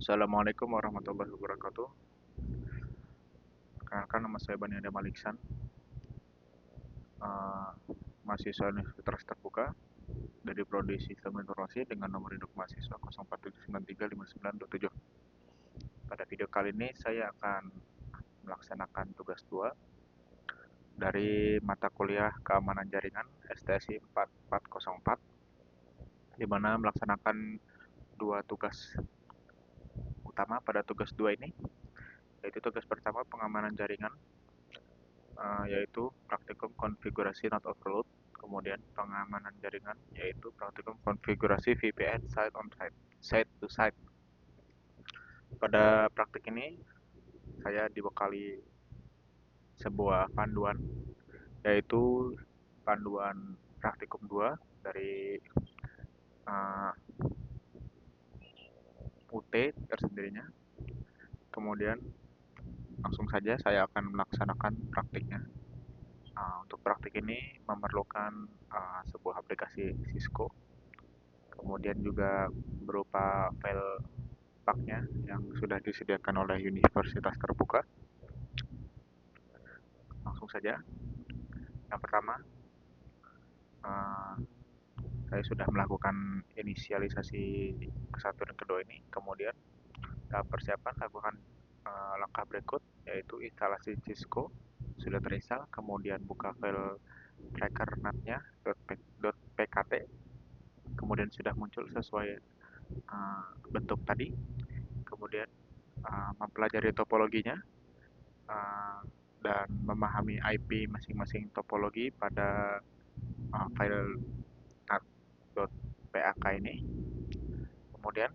Assalamualaikum warahmatullahi wabarakatuh. Perkenalkan, nama saya Bani Adam Maliksan, uh, mahasiswa Universitas Terbuka dari Prodi Sistem Informasi dengan nomor induk mahasiswa 04793597. Pada video kali ini saya akan melaksanakan tugas 2 dari mata kuliah Keamanan Jaringan STSI 4404, di mana melaksanakan dua tugas utama pada tugas 2 ini, yaitu tugas pertama pengamanan jaringan, yaitu praktikum konfigurasi not overload, kemudian pengamanan jaringan yaitu praktikum konfigurasi VPN site on site, site to site. Pada praktik ini saya dibekali sebuah panduan, yaitu panduan praktikum 2 dari UT tersendirinya. Kemudian langsung saja saya akan melaksanakan praktiknya. Untuk praktik ini memerlukan sebuah aplikasi Cisco, kemudian juga berupa file paknya yang sudah disediakan oleh Universitas Terbuka. Langsung saja. Yang pertama, saya sudah melakukan inisialisasi ke satu dan kedua ini. Kemudian tahap persiapan lakukan langkah berikut, yaitu instalasi Cisco sudah terinstall, kemudian buka file tracker NAT-nya .pkt, kemudian sudah muncul sesuai bentuk tadi, kemudian mempelajari topologinya dan memahami IP masing-masing topologi pada file NAT.pak ini. Kemudian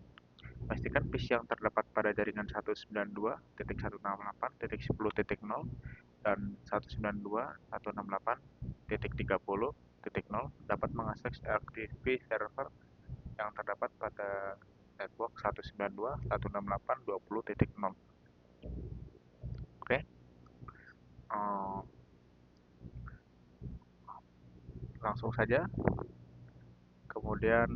pastikan PC yang terdapat pada jaringan 192.168.10.0 dan 192.168.30.0 dapat mengakses RTP server yang terdapat pada network 192.168.20.0. Oke. Langsung saja. Kemudian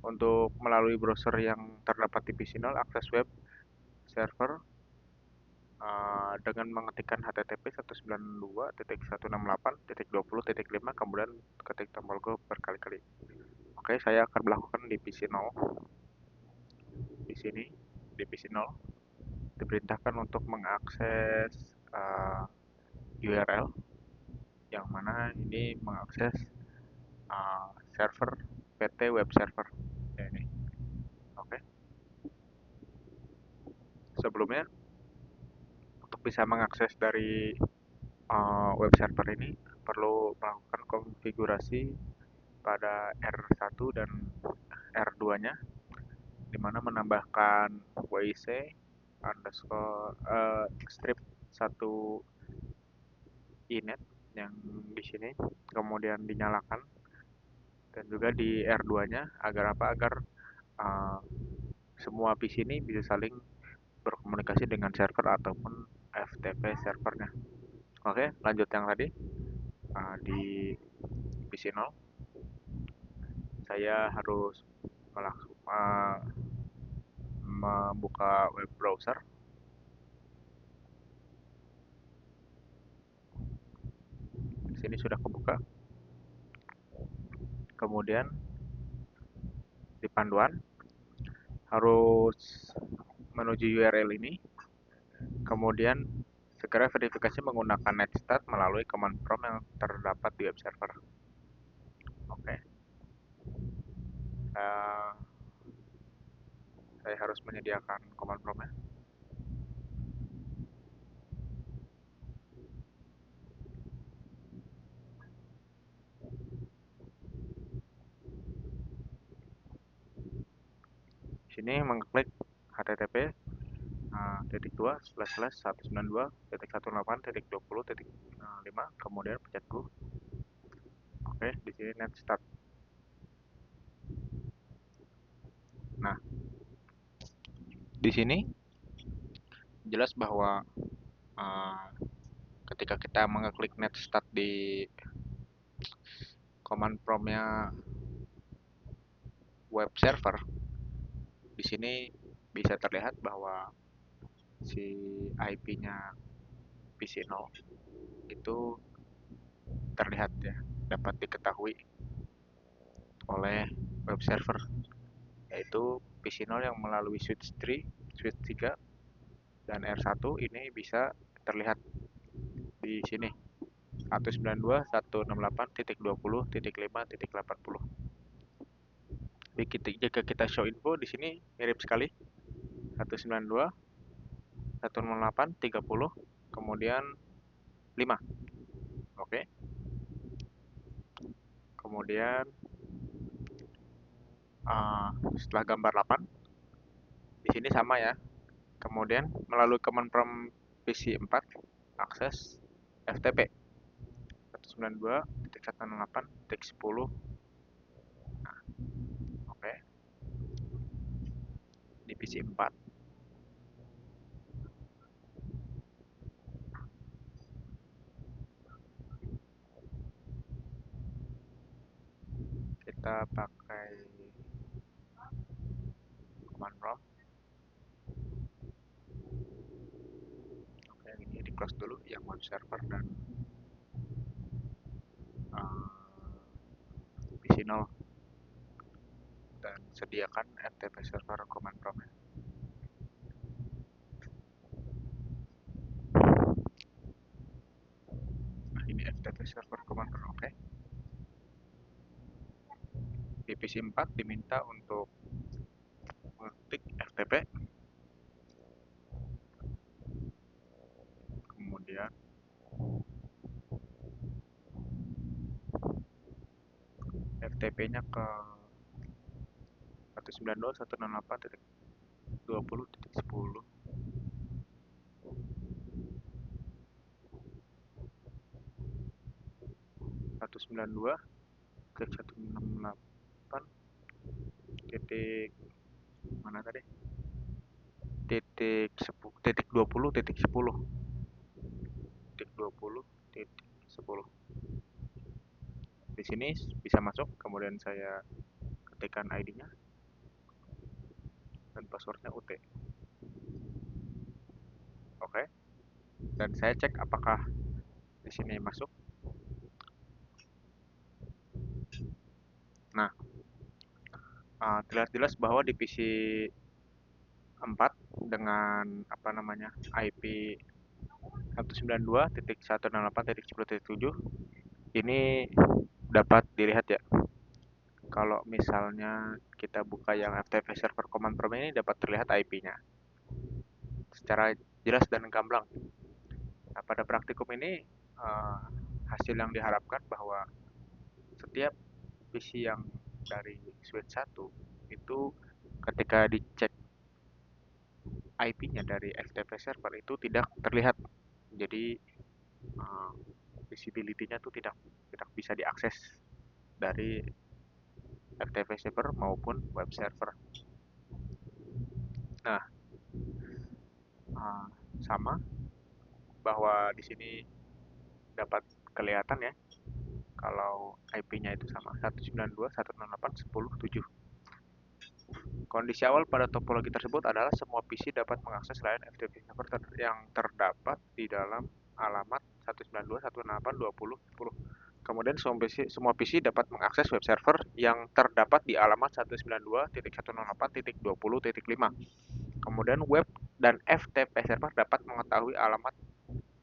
untuk melalui browser yang terdapat di PC 0, akses web server dengan mengetikkan http 192.168.20.5, kemudian ketik tombol go berkali-kali. Oke, saya akan melakukan di PC 0. Di sini, di PC 0, diperintahkan untuk mengakses URL, yang mana ini mengakses server PT web server. Ini. Oke. Sebelumnya, untuk bisa mengakses dari web server ini perlu melakukan konfigurasi pada R1 dan R2-nya, di mana menambahkan WIC underscore strip 1 inet yang di sini, kemudian dinyalakan, dan juga di R2-nya agar apa? Agar semua PC ini bisa saling berkomunikasi dengan server ataupun FTP servernya. Oke, lanjut yang tadi. Di PC 0 saya harus membuka web browser. Di sini sudah kebuka. Kemudian di panduan harus menuju URL ini. Kemudian segera verifikasi menggunakan netstat melalui command prompt yang terdapat di web server. Oke. Saya harus menyediakan command prompt-nya. Di sini mengklik http .2/192.168.20.5, kemudian pencet go. Oke, di sini netstat. Nah, di sini jelas bahwa ketika kita mengeklik netstat di command prompt-nya web server, di sini bisa terlihat bahwa si IP-nya PC0 itu terlihat ya, dapat diketahui oleh web server, yaitu PC0 yang melalui switch 3, switch 3 dan R1 ini bisa terlihat di sini 192.168.20.5.80. Jika kita show info di sini mirip sekali 192.168.30 kemudian 5. Oke. Kemudian setelah gambar 8 di sini sama ya. Kemudian melalui command prompt PC4 akses FTP 192.168.10. Nah, oke. Di PC4 kita pakai command prompt. Oke, ini di close dulu yang web server dan PC0 dan sediakan FTP server command prompt. Nah, ini FTP server command prompt. Oke. Di PC4 diminta untuk mengetik FTP, kemudian FTP-nya ke 192.168.20.10. 192.168 titik mana tadi? Titik 20 titik 10 titik 20 titik 10. Di sini bisa masuk, kemudian saya ketikkan ID-nya dan passwordnya UT. Oke. Dan saya cek apakah di sini masuk. Nah, terlihat jelas bahwa di PC 4 dengan IP 192.168.10.7 ini dapat dilihat ya. Kalau misalnya kita buka yang FTP server command prompt ini dapat terlihat IP-nya secara jelas dan gamblang. Nah, pada praktikum ini hasil yang diharapkan bahwa setiap PC yang dari switch 1 itu ketika dicek IP-nya dari FTP server itu tidak terlihat. Jadi visibility-nya itu tidak bisa diakses dari FTP server maupun web server. Nah, sama bahwa di sini dapat kelihatan ya kalau IP-nya itu sama 192.168.10.7. Kondisi awal pada topologi tersebut adalah semua PC dapat mengakses layanan FTP server yang terdapat di dalam alamat 192.168.20.10. Kemudian semua PC dapat mengakses web server yang terdapat di alamat 192.168.20.5. Kemudian web dan FTP server dapat mengetahui alamat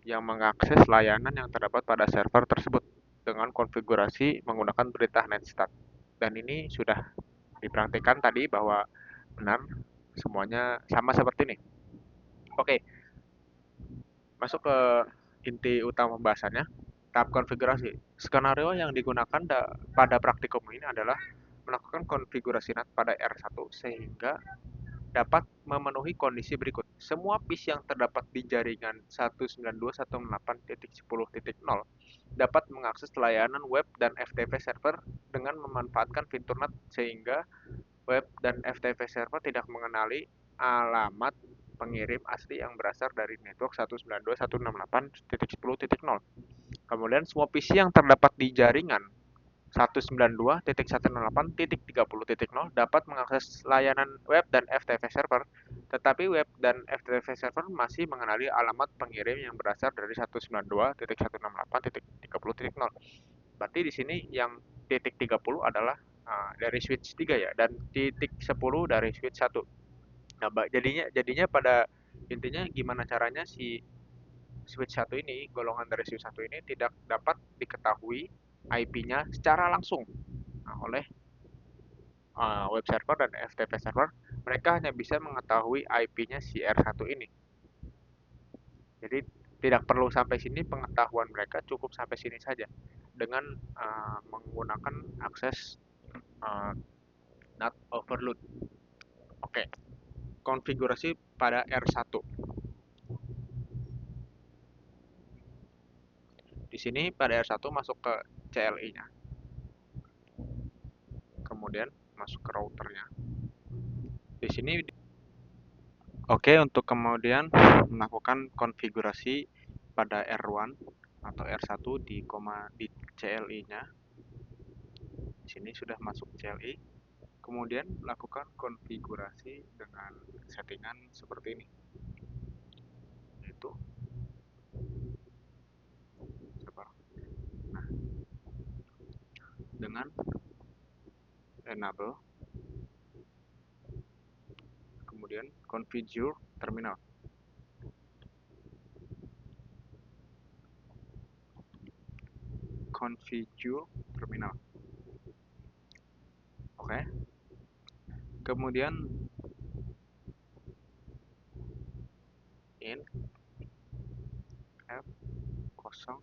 yang mengakses layanan yang terdapat pada server tersebut dengan konfigurasi menggunakan perintah netstart. Dan ini sudah dipraktikkan tadi bahwa benar semuanya sama seperti ini. Oke, masuk ke inti utama pembahasannya, tahap konfigurasi. Skenario yang digunakan pada praktikum ini adalah melakukan konfigurasi NAT pada R1 sehingga dapat memenuhi kondisi berikut. Semua PC yang terdapat di jaringan 192.168.10.0 dapat mengakses layanan web dan FTP server dengan memanfaatkan fitur NAT sehingga web dan FTP server tidak mengenali alamat pengirim asli yang berasal dari network 192.168.10.0. Kemudian semua PC yang terdapat di jaringan 192.168.30.0 dapat mengakses layanan web dan FTP server Tetapi web dan FTP server masih mengenali alamat pengirim yang berasal dari 192.168.30.0. Berarti di sini yang titik 30 adalah dari switch 3 ya, dan titik 10 dari switch 1. Nah, jadinya pada intinya gimana caranya si switch 1 ini, golongan dari switch 1 ini tidak dapat diketahui IP-nya secara langsung oleh web server dan FTP server. Mereka hanya bisa mengetahui IP-nya si R1 ini. Jadi tidak perlu sampai sini pengetahuan mereka, cukup sampai sini saja dengan menggunakan akses NAT overload. Oke, konfigurasi pada R1. Di sini pada R1 masuk ke CLI-nya, kemudian masuk ke routernya. Di sini, oke, untuk kemudian melakukan konfigurasi pada R1 atau R1 di CLI-nya. Di sini sudah masuk CLI. Kemudian lakukan konfigurasi dengan settingan seperti ini. Yaitu nah, dengan enable, kemudian configure terminal. Configure terminal. Oke. Kemudian in F0/0.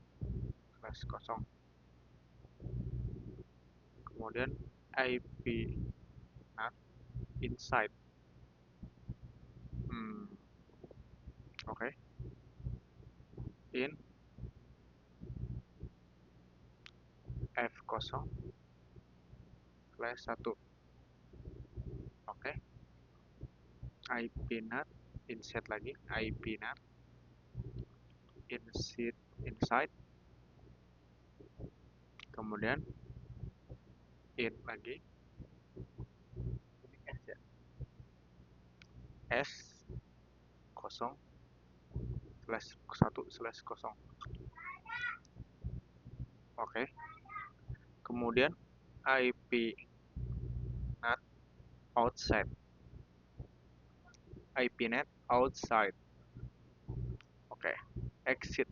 Kemudian IP NAT inside. Oke. In F0/1. Oke. IP NAT inside lagi, IP NAT inside, kemudian in lagi S0/1/0. Oke. Kemudian IP NAT outside. IP NAT outside. Oke. Exit.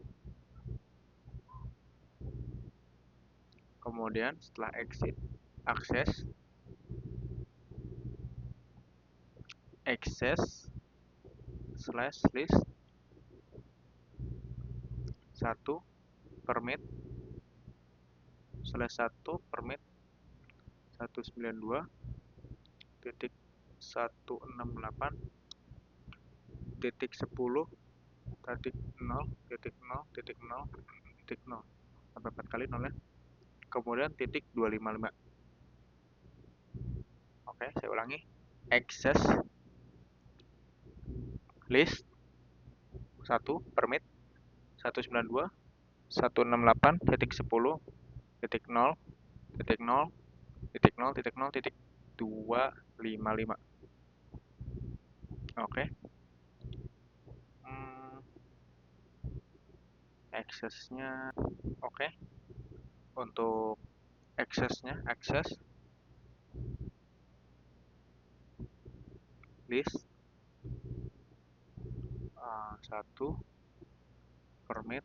Kemudian setelah exit, access /list 1 permit /1 permit 192.168.10.0.0.0.0 sampai 4 kali 0 ya. Kemudian titik 255. Oke, saya ulangi. Access list 1 permit 192.168.10.0.0.0.255. Oke. Aksesnya oke. Untuk aksesnya, akses list 1 permit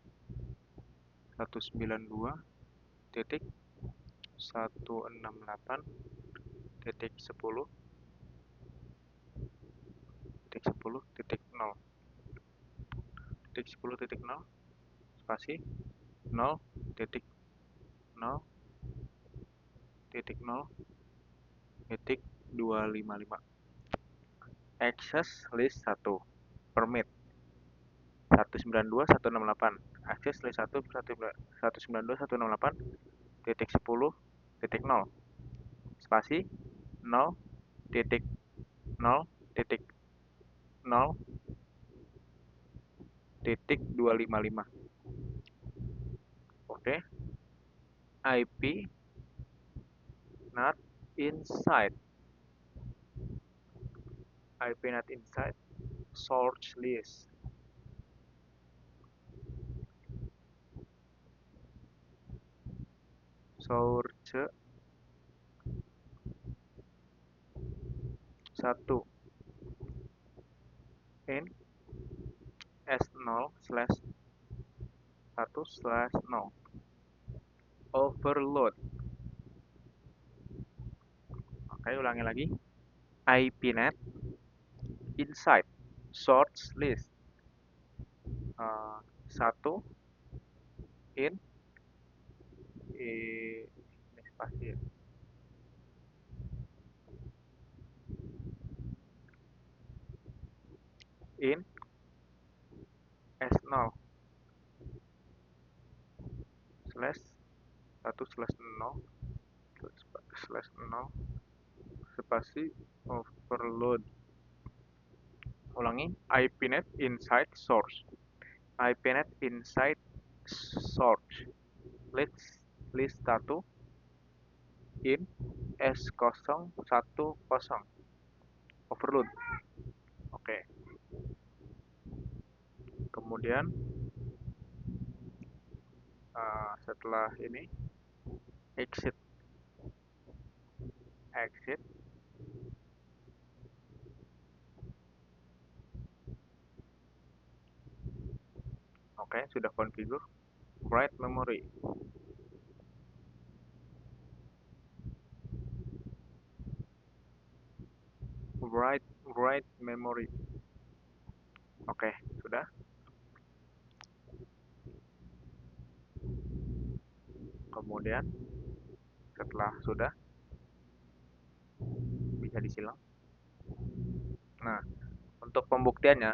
192.168.10.10.0 spasi 0.0.0.255. Access list 1 permit 192.168. Access list 1 192.168.10.0 spasi 0.0.0.255. Oke. IP NAT inside. IP NAT inside source list. Source 1 in S0/1/0 overload. Oke, ulangi lagi. IPNet inside source list 1 in ini spasi ya. In S0 slash 1/0 slash 0 spasi overload. Ulangi, IPNet inside source. IPNet inside source list 1 in S010 overload. Oke. Kemudian setelah ini exit oke, sudah configure write memory. Write memory. Oke, sudah. Kemudian setelah sudah bisa disilang. Nah, untuk pembuktiannya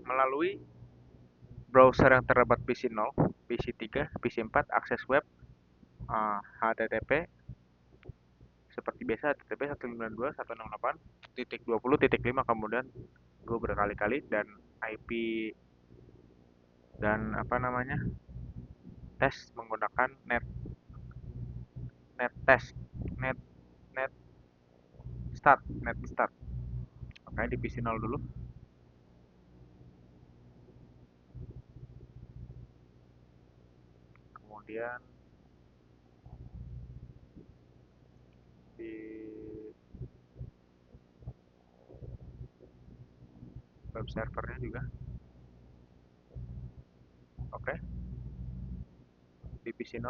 melalui browser yang terdapat PC 0, PC 3, PC 4, akses web HTTP seperti biasa HTTP 192.168.20.5 kemudian gue berkali-kali dan IP dan tes menggunakan net start. Oke, di PC 0 dulu. Kemudian di web servernya juga. Oke. Di PC 0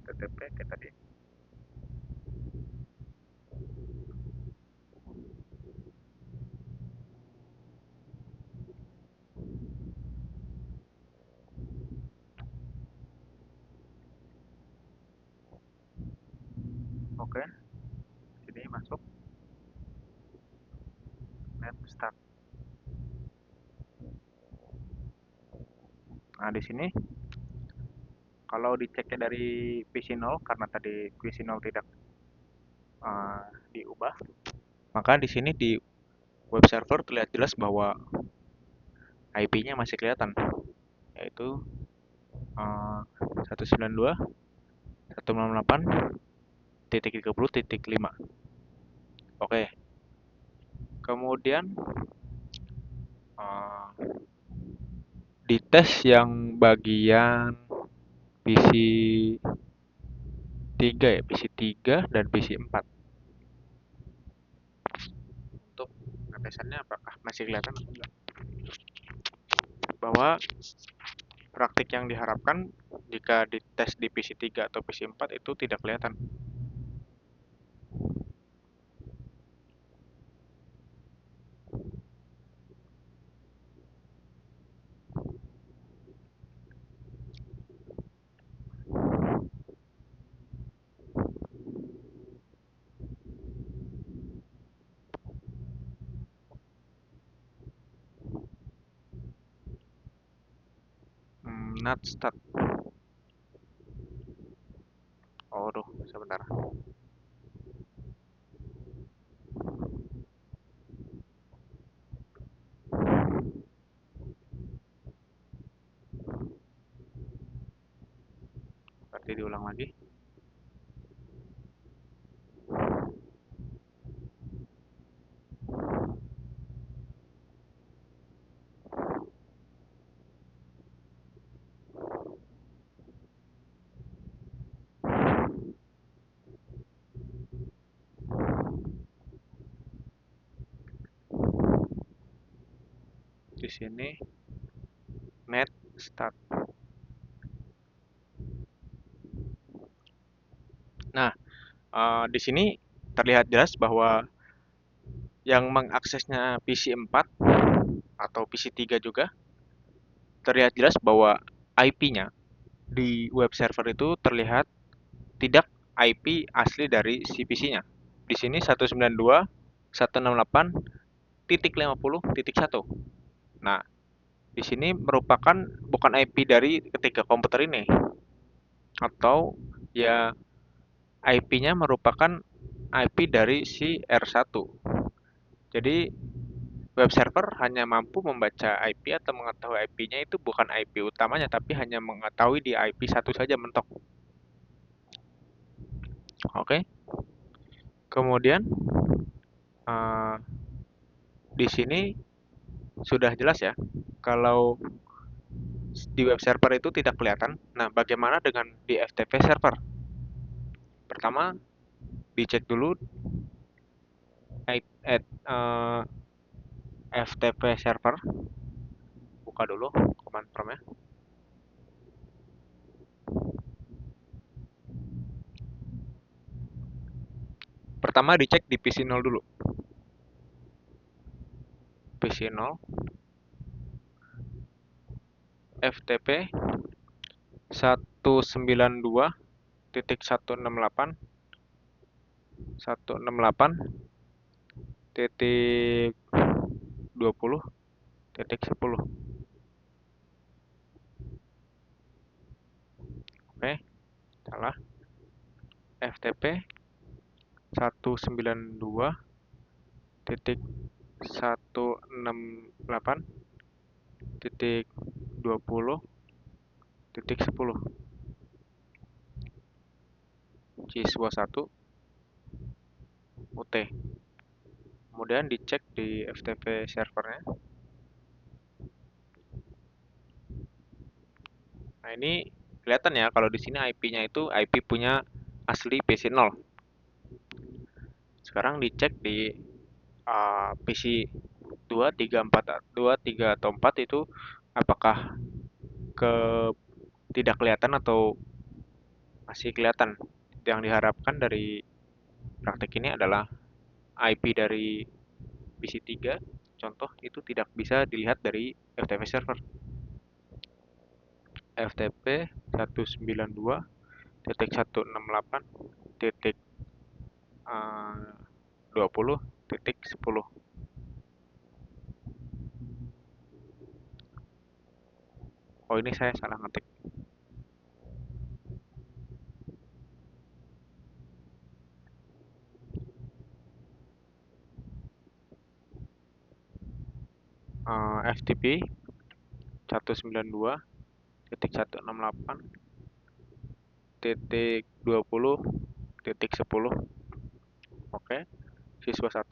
HTTP kayak tadi. Oke. Sini masuk net start. Nah, di sini kalau diceknya dari PC 0 karena tadi PC 0 tidak diubah, maka di sini di web server terlihat jelas bahwa IP-nya masih kelihatan, yaitu 192.168.30.5. Oke. Kemudian di tes yang bagian PC 3 ya, PC 3 dan PC 4. Untuk ngetesannya apakah masih kelihatan atau enggak. Bahwa praktik yang diharapkan jika dites di PC 3 atau PC 4 itu tidak kelihatan. Not start. Aduh, sebentar. Berarti diulang lagi. sini net start. Nah, di sini terlihat jelas bahwa yang mengaksesnya PC 4 atau PC 3 juga, terlihat jelas bahwa IP-nya di web server itu terlihat tidak IP asli dari si PC-nya. Di sini 192.168.50.1. Nah, di sini merupakan bukan IP dari ketiga komputer ini, atau ya IP-nya merupakan IP dari si R1. Jadi web server hanya mampu membaca IP atau mengetahui IP-nya itu bukan IP utamanya, tapi hanya mengetahui di IP satu saja mentok. Oke. Kemudian di sini sudah jelas ya, kalau di web server itu tidak kelihatan. Nah, bagaimana dengan di FTP server? Pertama, dicek dulu FTP server. Buka dulu command prompt-nya. Pertama dicek di PC 0 dulu. PC 0 FTP 192.168.20.10. Oke, salah. FTP 192.168.20.10 siswa 1 UT. Kemudian dicek di FTP servernya. Nah, ini kelihatan ya kalau di sini IP-nya itu IP punya asli PC 0. Sekarang dicek di PC 2, 3, 4, 2, 3 atau 4 itu apakah ke tidak kelihatan atau masih kelihatan. Yang diharapkan dari praktek ini adalah IP dari PC 3 contoh itu tidak bisa dilihat dari FTP server. FTP 192.168.20.10. Oh, ini saya salah ngetik. FTP 192.168.20.10. Oke, siswa 1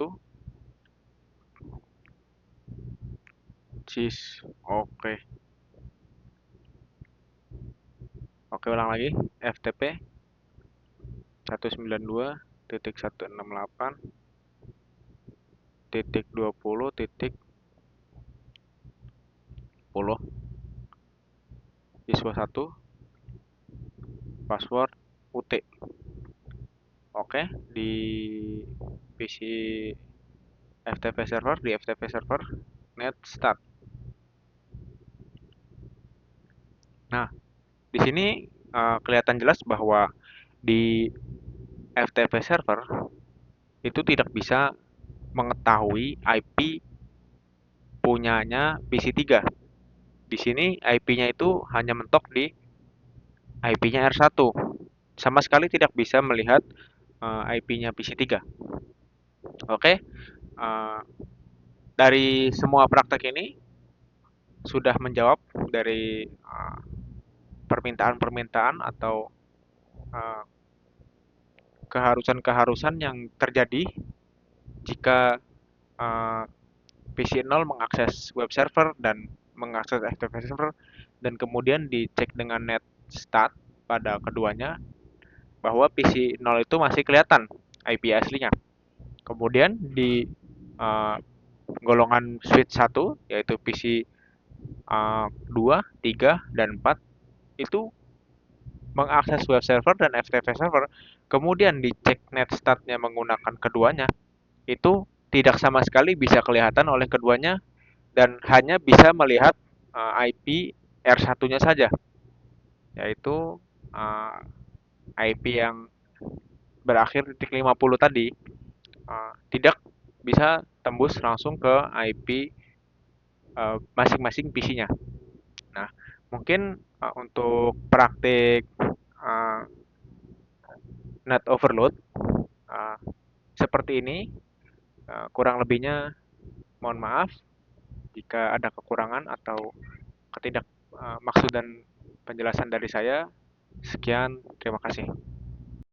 oke. Oke, ulang lagi. FTP 192.168.20.10 siswa 1 password UT. Oke, di PC FTP server, di FTP server net start. Nah, di sini kelihatan jelas bahwa di FTP server itu tidak bisa mengetahui IP punyanya PC 3. Di sini IP-nya itu hanya mentok di IP-nya R1. Sama sekali tidak bisa melihat IP-nya PC 3. Oke, dari semua praktek ini sudah menjawab dari permintaan-permintaan atau keharusan-keharusan yang terjadi jika PC 0 mengakses web server dan mengakses FTP server dan kemudian dicek dengan net start pada keduanya bahwa PC 0 itu masih kelihatan IP aslinya. Kemudian di golongan switch 1 yaitu PC 2, 3, dan 4 itu mengakses web server dan FTP server, kemudian dicek net statnya menggunakan keduanya, itu tidak sama sekali bisa kelihatan oleh keduanya dan hanya bisa melihat IP R1-nya saja, yaitu IP yang berakhir titik 50 tadi tidak bisa tembus langsung ke IP masing-masing PC-nya. Nah, mungkin untuk praktik net overload seperti ini, kurang lebihnya mohon maaf jika ada kekurangan atau maksud dan penjelasan dari saya. Sekian, terima kasih.